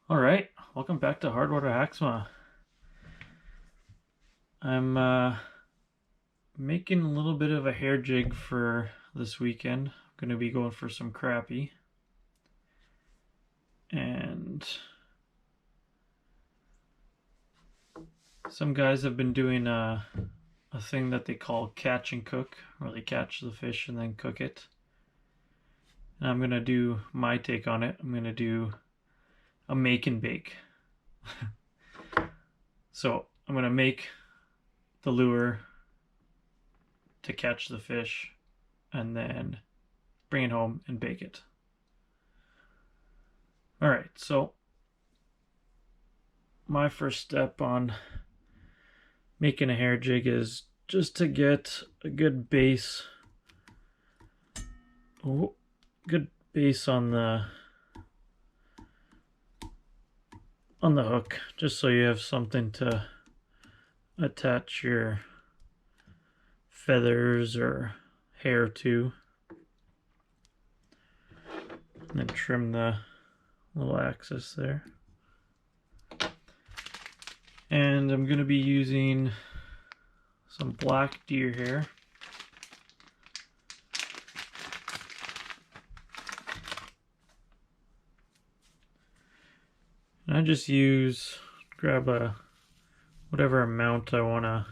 All right, welcome back to Hardwater Hacksma. I'm making a little bit of a hair jig for this weekend. I'm going to be going for some crappie. And some guys have been doing a thing that they call catch and cook, where they catch the fish and then cook it. And I'm going to do my take on it. I'm going to do a make and bake. So I'm going to make the lure to catch the fish and then bring it home and bake it. All right, so my first step on making a hair jig is just to get a good base. Good base on the hook, just so you have something to attach your feathers or hair to. And then trim the little axis there. And I'm going to be using some black deer hair. And I just grab whatever amount I want to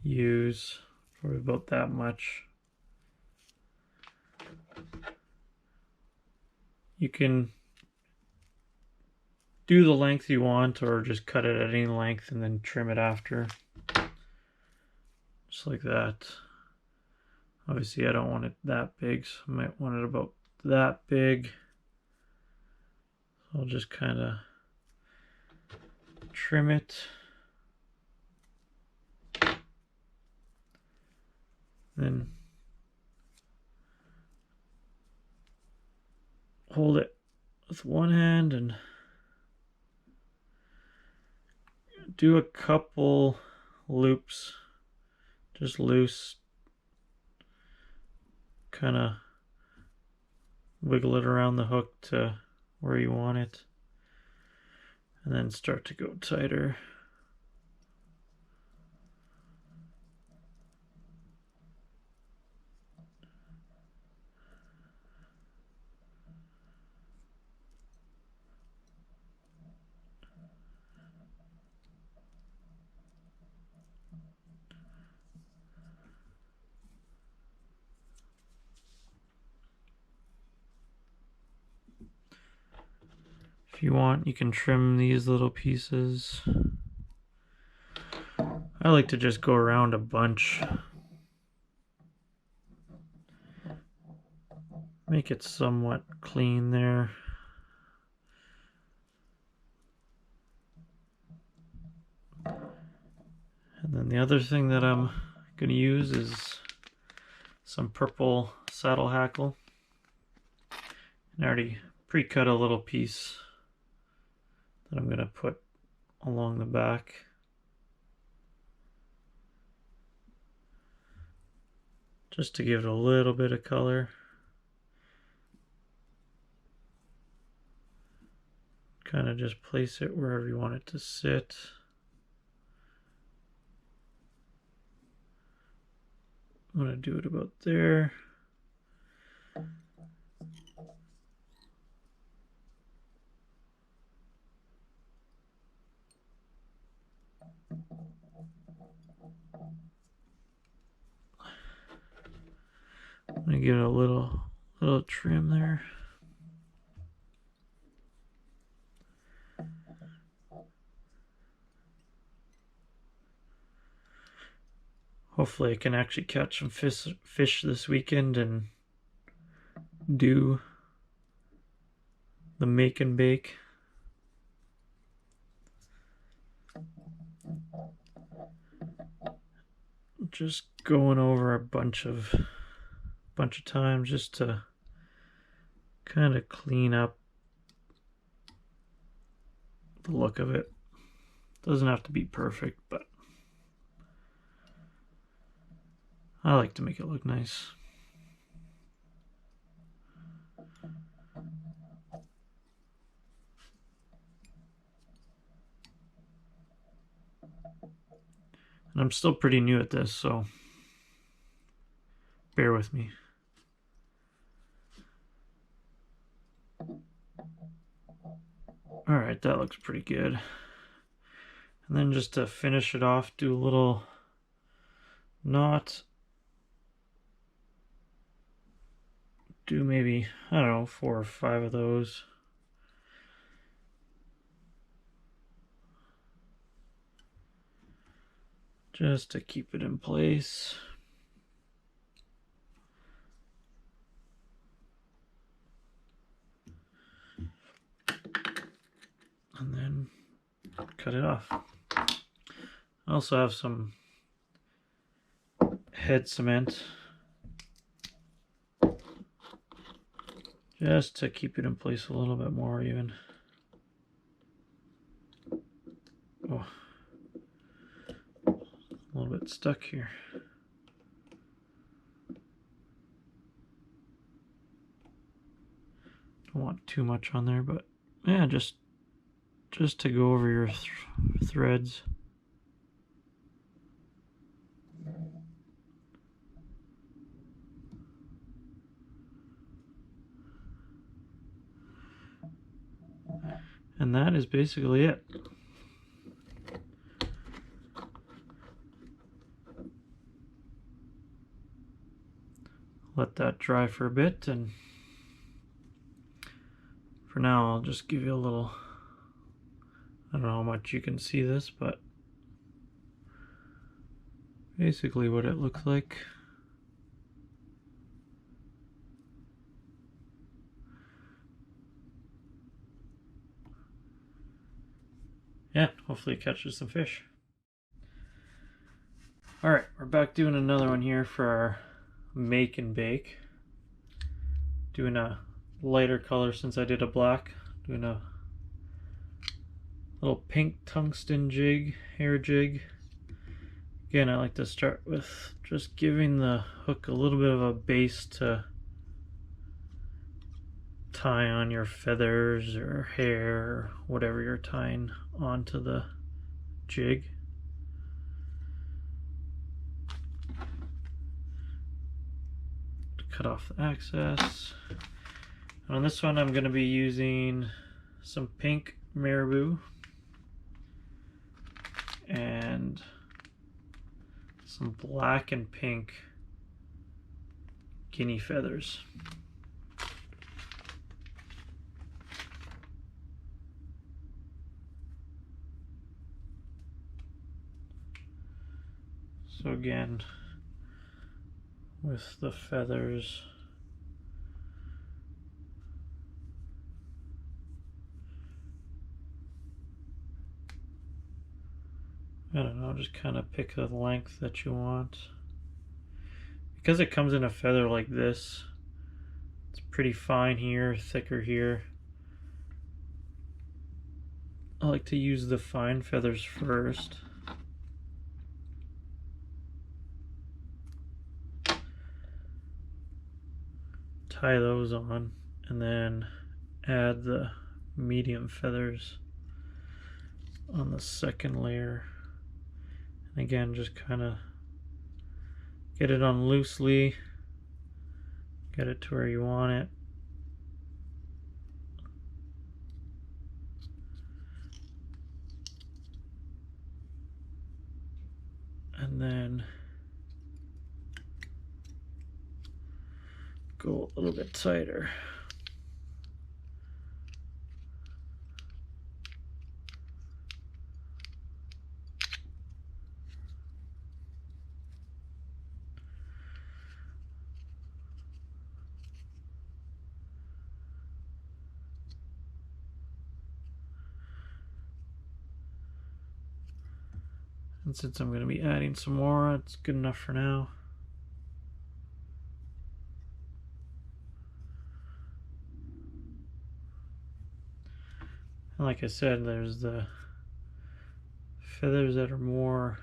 use, probably about that much. You can do the length you want or just cut it at any length and then trim it after. Just like that. Obviously I don't want it that big, so I might want it about that big. So I'll just kind of trim it. Then hold it with one hand and do a couple loops, just loose, kind of wiggle it around the hook to where you want it, and then start to go tighter. If you want, you can trim these little pieces. I like to just go around a bunch. Make it somewhat clean there. And then the other thing that I'm going to use is some purple saddle hackle. And I already pre-cut a little piece that I'm going to put along the back. Just to give it a little bit of color. Kind of just place it wherever you want it to sit. I'm going to do it about there. I'm going to give it a little trim there. Hopefully I can actually catch some fish this weekend and do the make and bake. Just going over a bunch of times just to kind of clean up the look of it. Doesn't have to be perfect, but I like to make it look nice. I'm still pretty new at this, so bear with me. Alright, that looks pretty good. And then just to finish it off, do a little knot. Do maybe, I don't know, 4 or 5 of those. Just to keep it in place. And then cut it off. I also have some head cement just to keep it in place a little bit more even. Oh, a little bit stuck here. Don't want too much on there, but yeah, just to go over your threads. And that is basically it. Let that dry for a bit, and for now I'll just give you a little, I don't know how much you can see this, but basically what it looks like. Yeah, hopefully it catches some fish. Alright, we're back doing another one here for our make and bake. Doing a lighter color since I did a black. Doing a little pink tungsten jig, hair jig. Again, I like to start with just giving the hook a little bit of a base to tie on your feathers or hair or whatever you're tying onto the jig. Cut off the excess. And on this one I'm going to be using some pink marabou and some black and pink guinea feathers. So again, with the feathers, I don't know, just kind of pick the length that you want. Because it comes in a feather like this, it's pretty fine here, thicker here. I like to use the fine feathers first. Tie those on and then add the medium feathers on the second layer. And again, just kind of get it on loosely, get it to where you want it. And then go a little bit tighter. And since I'm going to be adding some more, it's good enough for now. And like I said, there's the feathers that are more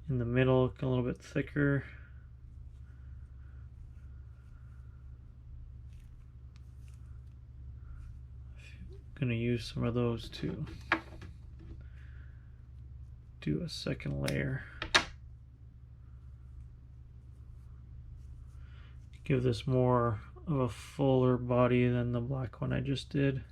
in the middle, a little bit thicker. I'm going to use some of those too. do a second layer. Give this more of a fuller body than the black one I just did.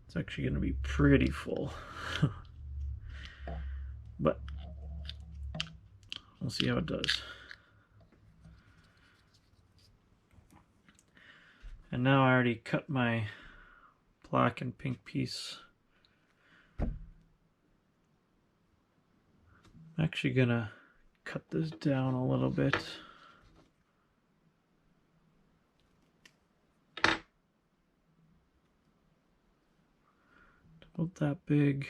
It's actually going to be pretty full. But we'll see how it does. And now I already cut my black and pink piece. I'm actually going to cut this down a little bit. About that big.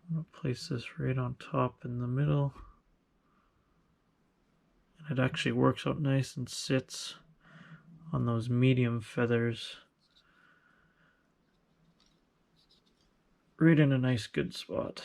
I'm going to place this right on top in the middle. And it actually works out nice and sits on those medium feathers. Right in a nice good spot.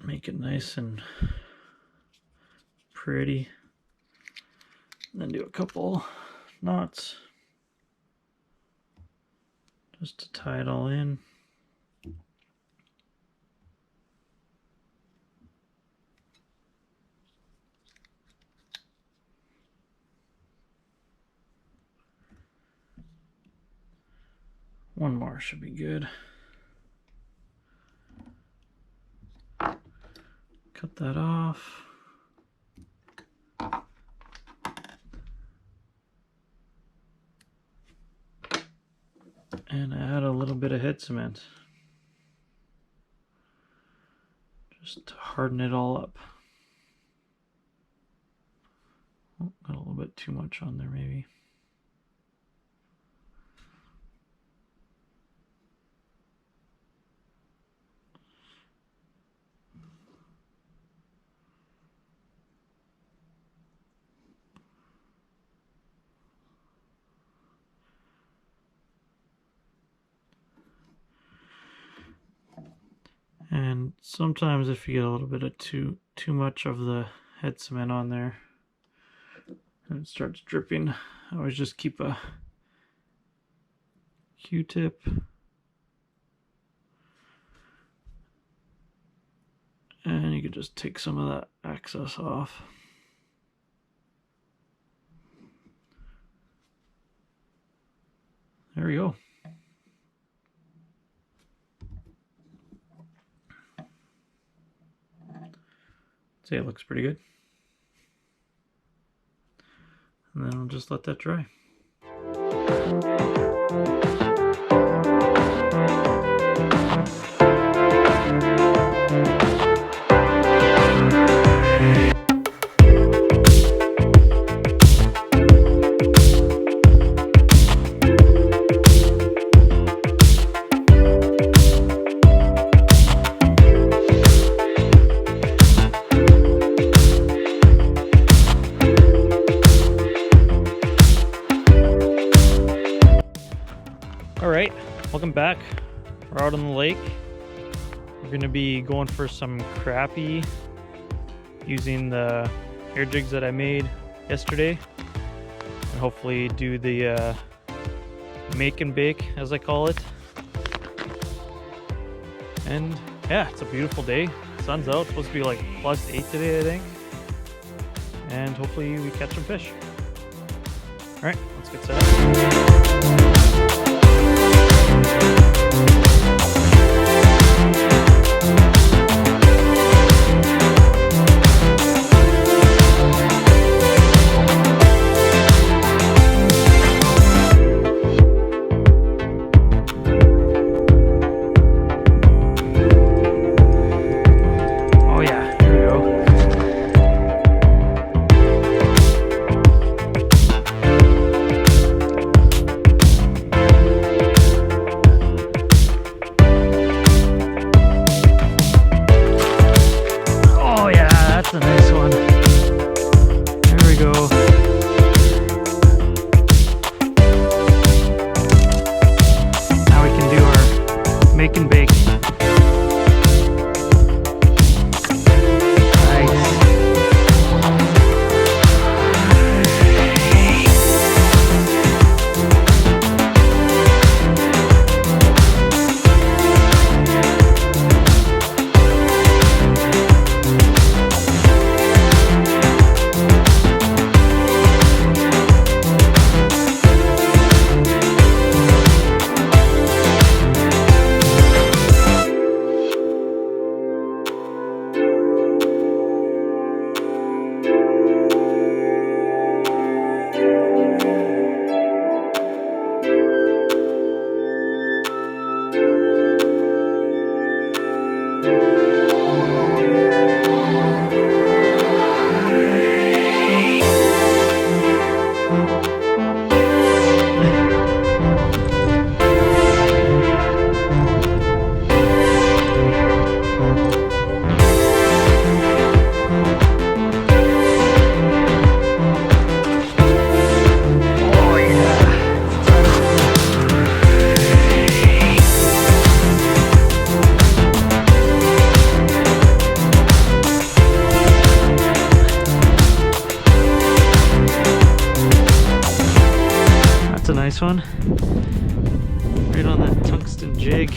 Make it nice and pretty. And then do a couple knots just to tie it all in. One more should be good. Cut that off. And add a little bit of head cement. Just to harden it all up. Oh, got a little bit too much on there maybe. And sometimes if you get a little bit of too much of the head cement on there and it starts dripping, I always just keep a Q-tip and you can just take some of that excess off. There we go. See, it looks pretty good. And then I'll just let that dry. Alright, welcome back. We're out on the lake. We're going to be going for some crappie using the air jigs that I made yesterday. And hopefully do the make and bake, as I call it. And yeah, it's a beautiful day. Sun's out, it's supposed to be like +8 today, I think. And hopefully we catch some fish. Alright, let's get set up. make and bake. A nice one, right on that tungsten jig.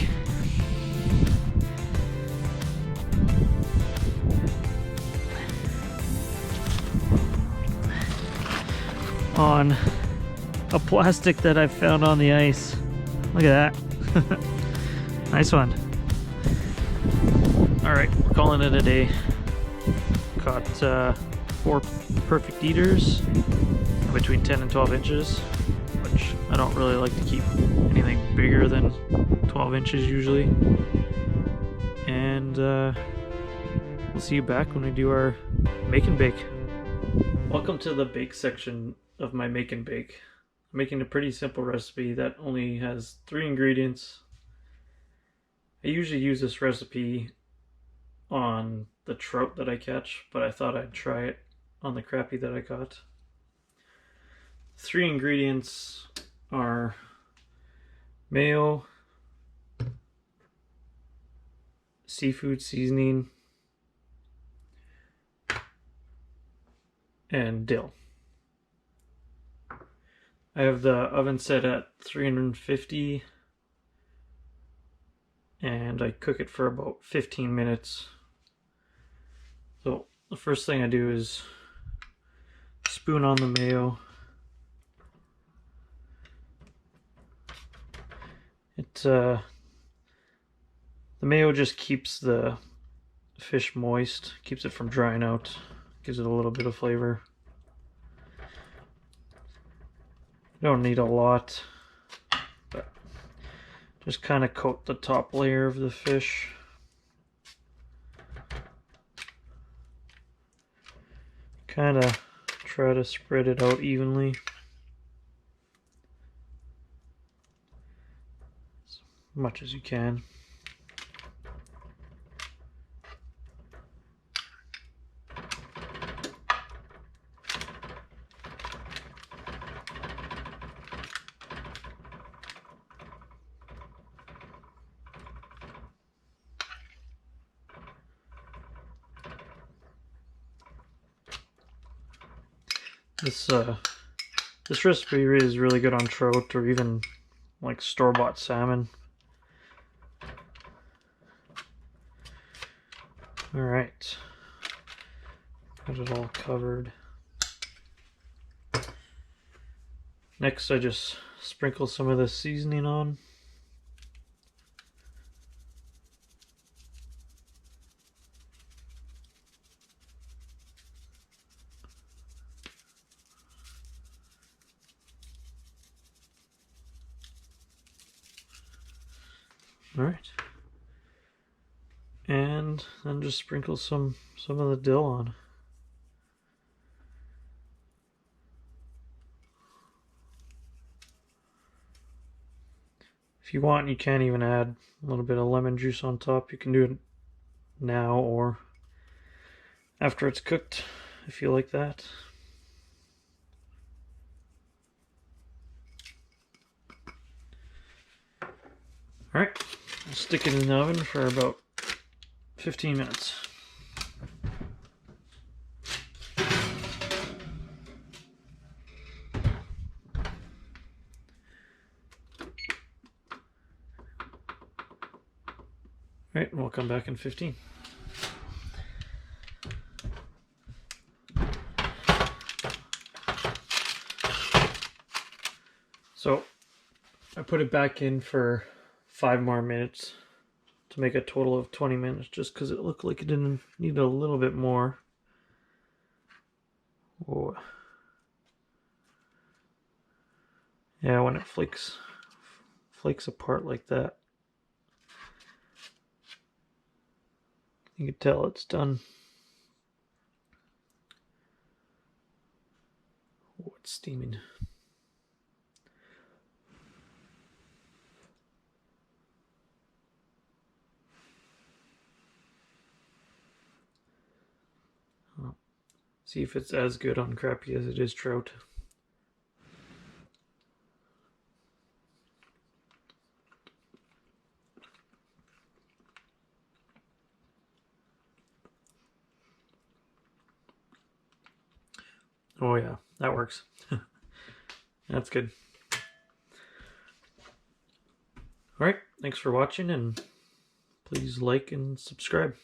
On a plastic that I found on the ice. Look at that. Nice one. Alright, we're calling it a day. Caught 4 perfect eaters between 10 and 12 inches. Which I don't really like to keep anything bigger than 12 inches usually. And we'll see you back when we do our make and bake. Welcome to the bake section of my make and bake. I'm making a pretty simple recipe that only has 3 ingredients. I usually use this recipe on the trout that I catch, but I thought I'd try it on the crappie that I caught. 3 ingredients are mayo, seafood seasoning, and dill. I have the oven set at 350 and I cook it for about 15 minutes. So the first thing I do is spoon on the mayo. The mayo just keeps the fish moist, keeps it from drying out, gives it a little bit of flavor. You don't need a lot, but just kind of coat the top layer of the fish. Kind of try to spread it out evenly. Much as you can. This recipe is really good on trout or even like store-bought salmon. Alright, got it all covered. Next I just sprinkle some of the seasoning on. Alright. And then just sprinkle some of the dill on. If you want, you can even add a little bit of lemon juice on top. You can do it now or after it's cooked if you like that. Alright, Stick it in the oven for about 15 minutes. Alright, and we'll come back in 15. So I put it back in for 5 more minutes to make a total of 20 minutes, just because it looked like it didn't need a little bit more. Whoa. Yeah, when it flakes apart like that, you can tell it's done. Oh, it's steaming. Oh. See if it's as good on crappie as it is trout. Oh yeah, that works. That's good. Alright, thanks for watching, and please like and subscribe.